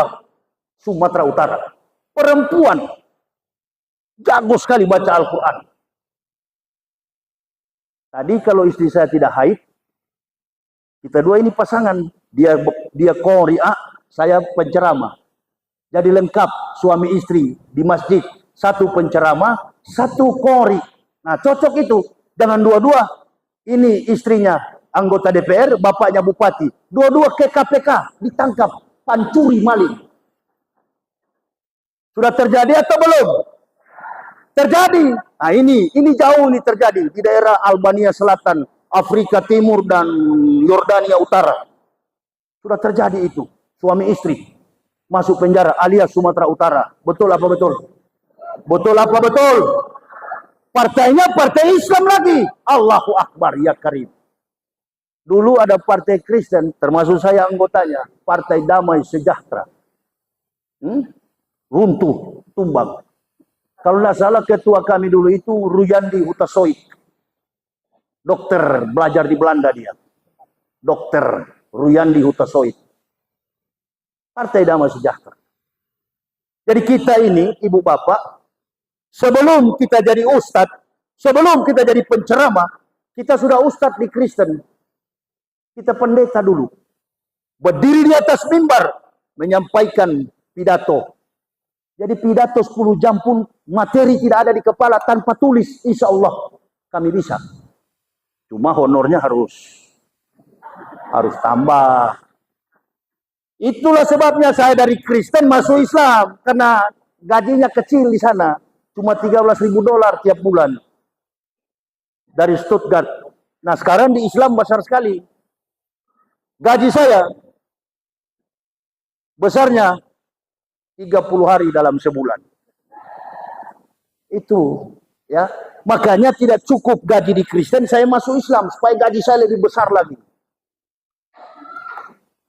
Sumatera Utara. Perempuan, jago sekali baca Al-Quran. Tadi kalau istri saya tidak haid, kita dua ini pasangan, dia qori'ah, saya penceramah. Jadi lengkap suami istri di masjid, satu penceramah, satu qori. Nah, cocok itu. Jangan dua-dua. Ini istrinya anggota DPR, bapaknya bupati. Dua-dua ke KPK, ditangkap, pancuri maling. Sudah terjadi atau belum? Terjadi. Nah, ini jauh nih terjadi di daerah Albania Selatan, Afrika Timur dan Yordania Utara. Sudah terjadi itu. Suami istri masuk penjara alias Sumatera Utara. Betul apa betul? Betul apa betul? Partainya partai Islam lagi. Allahu Akbar ya Karim. Dulu ada partai Kristen, termasuk saya anggotanya, Partai Damai Sejahtera. Runtuh, tumbang. Kalau tidak salah ketua kami dulu itu Ruyandi Hutasoit. Dokter, belajar di Belanda dia. Dokter Ruyandi Hutasoit. Partai Damai Sejahtera. Jadi kita ini, ibu bapak, sebelum kita jadi ustadz, sebelum kita jadi penceramah, kita sudah ustadz di Kristen. Kita pendeta dulu. Berdiri di atas mimbar, menyampaikan pidato. Jadi pidato 10 jam pun materi tidak ada di kepala tanpa tulis. Insya Allah kami bisa. Cuma honornya harus tambah. Itulah sebabnya saya dari Kristen masuk Islam. Karena gajinya kecil di sana. Cuma $13.000 tiap bulan. Dari Stuttgart. Nah sekarang di Islam besar sekali. Gaji saya besarnya 30 hari dalam sebulan. Itu ya. Makanya tidak cukup gaji di Kristen, saya masuk Islam supaya gaji saya lebih besar lagi.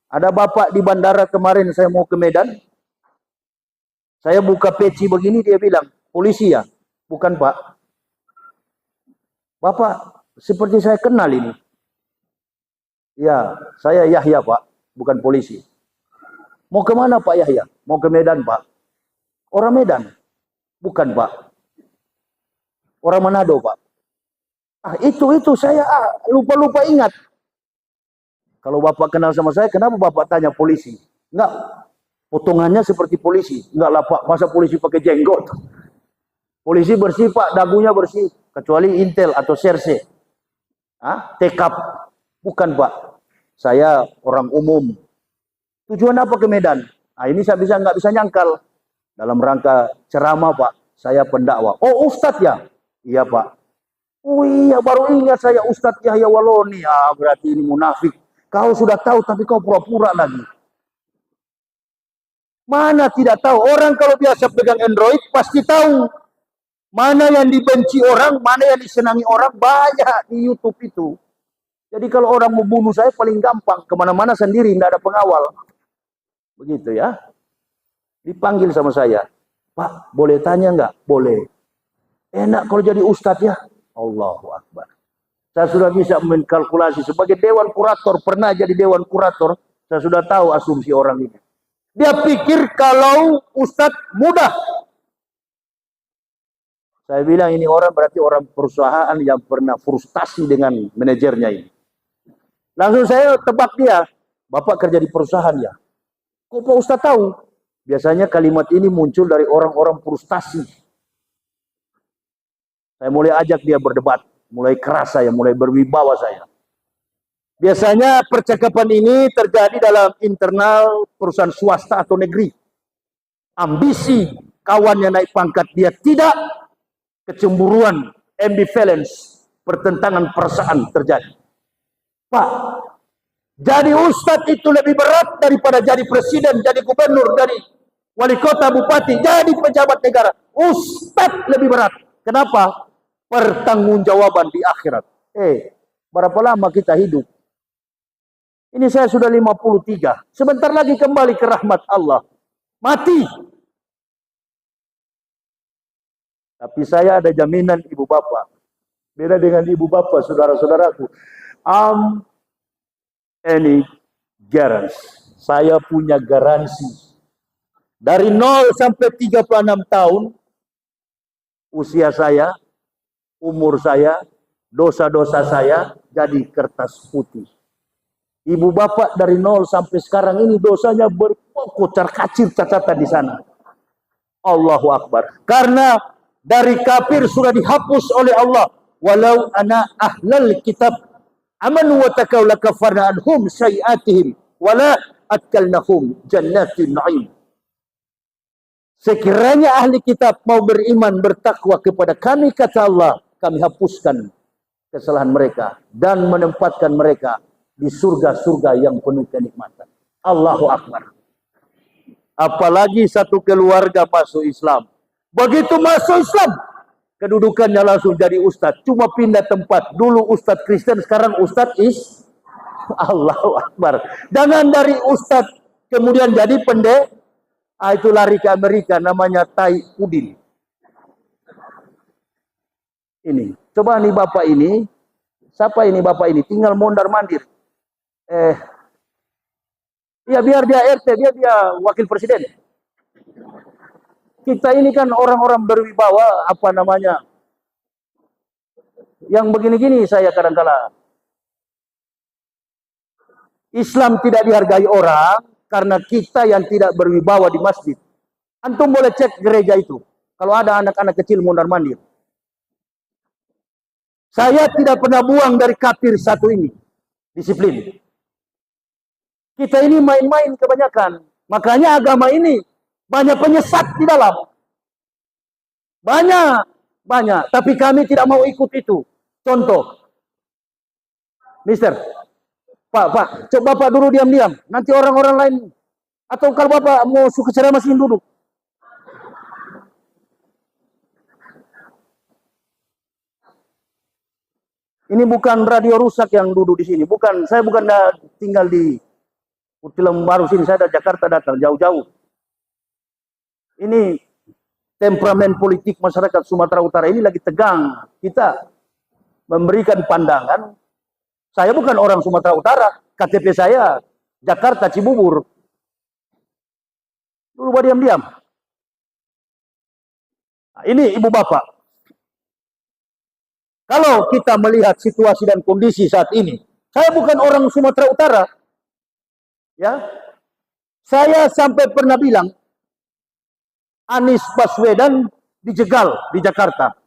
Ada bapak di bandara kemarin saya mau ke Medan. Saya buka peci begini dia bilang, "Polisi ya?" "Bukan, Pak." "Bapak, seperti saya kenal ini." "Ya, saya Yahya, Pak, bukan polisi." "Mau ke mana Pak Yahya?" "Mau ke Medan, Pak." "Orang Medan?" "Bukan, Pak." "Orang Manado, Pak." Itu saya lupa ingat. Kalau Bapak kenal sama saya, kenapa Bapak tanya polisi? Enggak, potongannya seperti polisi. Enggak lah Pak, masa polisi pakai jenggot? Polisi bersih Pak, dagunya bersih. Kecuali Intel atau Serse. Tekap. Bukan Pak, saya orang umum. Tujuan apa ke Medan? Nah, ini saya nggak bisa nyangkal. Dalam rangka ceramah Pak, saya pendakwah. Oh Ustadz ya? Iya Pak. Oh iya, baru ingat saya Ustadz Yahya Waloni. Berarti ini munafik. Kau sudah tahu tapi kau pura-pura lagi. Mana tidak tahu. Orang kalau biasa pegang Android pasti tahu. Mana yang dibenci orang, mana yang disenangi orang, banyak di YouTube itu. Jadi kalau orang mau bunuh saya paling gampang. Kemana-mana sendiri, tidak ada pengawal. Begitu ya. Dipanggil sama saya. Pak, boleh tanya nggak? Boleh. Enak kalau jadi Ustadz ya. Allahu Akbar. Saya sudah bisa menkalkulasi sebagai dewan kurator, pernah jadi dewan kurator, saya sudah tahu asumsi orang ini. Dia pikir kalau Ustadz mudah. Saya bilang ini orang berarti orang perusahaan yang pernah frustasi dengan manajernya ini. Langsung saya tebak dia, Bapak kerja di perusahaan ya? Kok Pak Ustadz tahu? Biasanya kalimat ini muncul dari orang-orang frustasi. Saya mulai ajak dia berdebat. Mulai keras saya, mulai berwibawa saya. Biasanya percakapan ini terjadi dalam internal perusahaan swasta atau negeri. Ambisi kawannya naik pangkat, dia tidak. Kecemburuan, ambivalence, pertentangan perasaan terjadi. Pak, jadi ustadz itu lebih berat daripada jadi presiden, jadi gubernur, jadi wali kota, bupati, jadi pejabat negara. Ustadz lebih berat. Kenapa? Pertanggungjawaban di akhirat. Berapa lama kita hidup? Ini saya sudah 53. Sebentar lagi kembali ke rahmat Allah. Mati. Tapi saya ada jaminan ibu bapak. Beda dengan ibu bapak, saudara-saudaraku. Any guarantee. Saya punya garansi. Dari 0 sampai 36 tahun, usia saya, umur saya, dosa-dosa saya jadi kertas putih. Ibu bapak dari 0 sampai sekarang ini dosanya berkocar-kacir catatan di sana. Allahu Akbar. Karena dari kafir sudah dihapus oleh Allah. Walau ana ahlal kitab amanu wa taqaw lakafarna anhum sayiatihim wala adkalnahum jannatin na'im. Sekiranya ahli kitab mau beriman bertakwa kepada kami, kata Allah, kami hapuskan kesalahan mereka dan menempatkan mereka di surga-surga yang penuh kenikmatan. Allahu Akbar. Apalagi satu keluarga masuk Islam. Begitu masuk Islam, kedudukannya langsung jadi ustadz. Cuma pindah tempat. Dulu ustadz Kristen, sekarang ustadz Allahu Akbar. Jangan dari ustadz kemudian jadi pendek. Itu lari ke Amerika, namanya Tai Udin. Ini, coba nih bapak ini, siapa ini bapak ini? Tinggal mondar-mandir. Ya biar dia RT, dia wakil presiden. Kita ini kan orang-orang berwibawa, apa namanya? Yang begini-gini saya kadang-kala. Islam tidak dihargai orang karena kita yang tidak berwibawa di masjid. Antum boleh cek gereja itu. Kalau ada anak-anak kecil mondar-mandir. Saya tidak pernah buang dari kafir satu ini. Disiplin. Kita ini main-main kebanyakan. Makanya agama ini banyak penyesat di dalam. Banyak. Tapi kami tidak mau ikut itu. Contoh. Mister, Pak, coba Bapak dulu diam-diam. Nanti orang-orang lain. Atau kalau Bapak mau suka ceramah sini duduk. Ini bukan radio rusak yang duduk di sini. Saya bukan tinggal di Kutilang Baru sini. Saya dari Jakarta datang jauh-jauh. Ini temperamen politik masyarakat Sumatera Utara ini lagi tegang. Kita memberikan pandangan. Saya bukan orang Sumatera Utara. KTP saya Jakarta, Cibubur. Dulu diam-diam. Nah, ini ibu bapak. Kalau kita melihat situasi dan kondisi saat ini, Saya bukan orang Sumatera Utara. Ya. Saya sampai pernah bilang Anies Baswedan dijegal di Jakarta.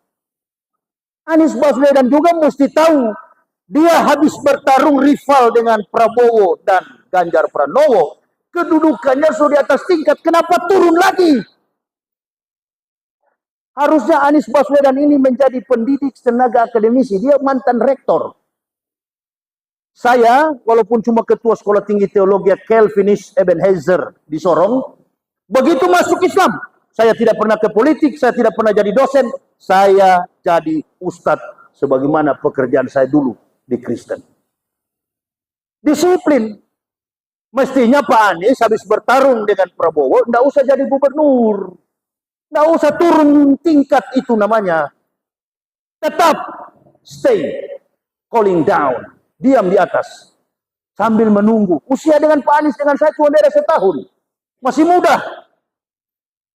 Anies Baswedan juga mesti tahu dia habis bertarung rival dengan Prabowo dan Ganjar Pranowo. Kedudukannya sudah di atas tingkat. Kenapa turun lagi? Harusnya Anies Baswedan ini menjadi pendidik tenaga akademisi. Dia mantan rektor. Saya, walaupun cuma ketua Sekolah Tinggi Teologi Calvinis Ebenezer di Sorong, begitu masuk Islam, saya tidak pernah ke politik, saya tidak pernah jadi dosen, saya jadi ustadz sebagaimana pekerjaan saya dulu di Kristen. Disiplin. Mestinya Pak Anies habis bertarung dengan Prabowo, tidak usah jadi gubernur. Tidak usah turun tingkat, itu namanya. Tetap stay, calling down, diam di atas. Sambil menunggu. Usia dengan Pak Anies dengan saya cuma beda setahun. Masih muda.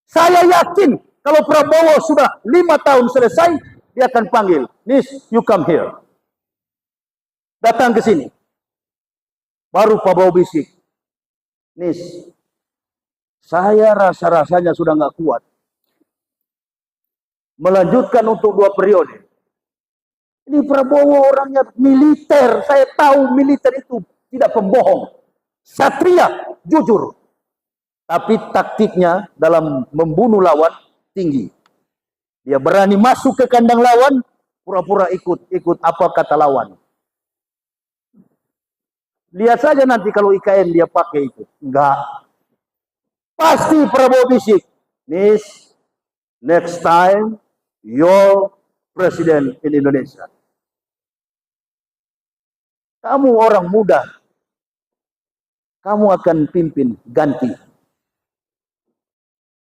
Saya yakin kalau Prabowo sudah 5 tahun selesai, dia akan panggil, Nis, you come here. Datang ke sini. Baru Pak Prabowo bisik, Nis, saya rasa-rasanya sudah nggak kuat melanjutkan untuk 2 periode. Ini Prabowo orangnya militer. Saya tahu militer itu tidak pembohong. Satria, jujur. Tapi taktiknya dalam membunuh lawan tinggi. Dia berani masuk ke kandang lawan, pura-pura ikut apa kata lawan. Lihat saja nanti kalau IKN dia pakai itu. Enggak. Pasti Prabowo bisik, Nis, next time you're president in Indonesia. Kamu orang muda. Kamu akan pimpin ganti.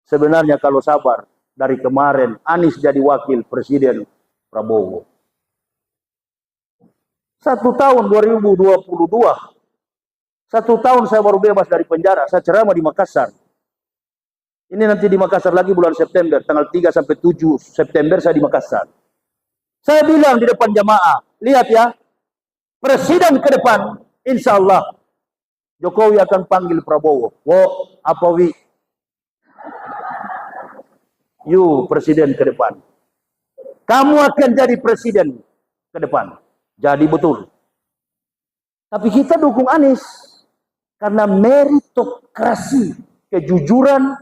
Sebenarnya kalau sabar, dari kemarin Anies jadi wakil presiden Prabowo. 1 tahun 2022. 1 tahun saya baru bebas dari penjara. Saya ceramah di Makassar. Ini nanti di Makassar lagi bulan September. Tanggal 3 sampai 7 September saya di Makassar. Saya bilang di depan jamaah, lihat ya, presiden ke depan, insya Allah, Jokowi akan panggil Prabowo. Wo, apa wi? You presiden ke depan. Kamu akan jadi presiden ke depan. Jadi betul. Tapi kita dukung Anies. Karena meritokrasi, kejujuran,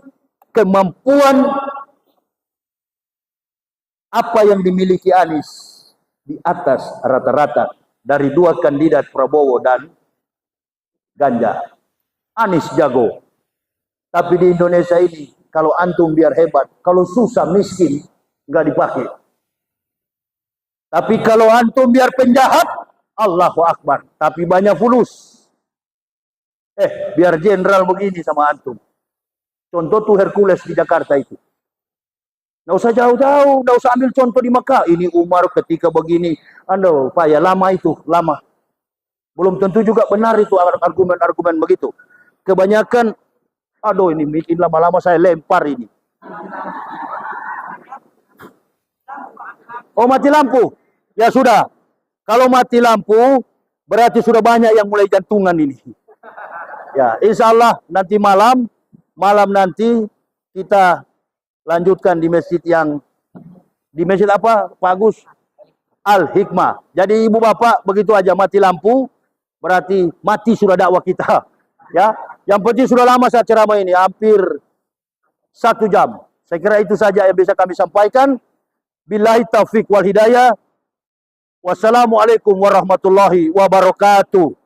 kemampuan, apa yang dimiliki Anies di atas rata-rata dari 2 kandidat Prabowo dan Ganjar. Anies jago. Tapi di Indonesia ini, kalau antum biar hebat, kalau susah miskin, nggak dipakai. Tapi kalau antum biar penjahat, Allahu Akbar. Tapi banyak fulus. Biar jenderal begini sama antum. Contoh tuh Hercules di Jakarta itu. Nggak usah jauh-jauh, nggak usah ambil contoh di Mekah. Ini Umar ketika begini, aduh, Pak ya lama itu, lama. Belum tentu juga benar itu argumen-argumen begitu. Kebanyakan, aduh ini bikin lama-lama saya lempar ini. Oh mati lampu, ya sudah. Kalau mati lampu, berarti sudah banyak yang mulai jantungan ini. Ya, insya Allah nanti malam nanti kita lanjutkan di masjid di masjid apa, Pak Agus? Al-Hikmah. Jadi ibu bapak begitu aja mati lampu, berarti mati sudah dakwah kita. Ya, yang penting sudah lama saya ceramah ini, hampir 1 jam. Saya kira itu saja yang bisa kami sampaikan. Billahi taufiq wal hidayah. Wassalamualaikum warahmatullahi wabarakatuh.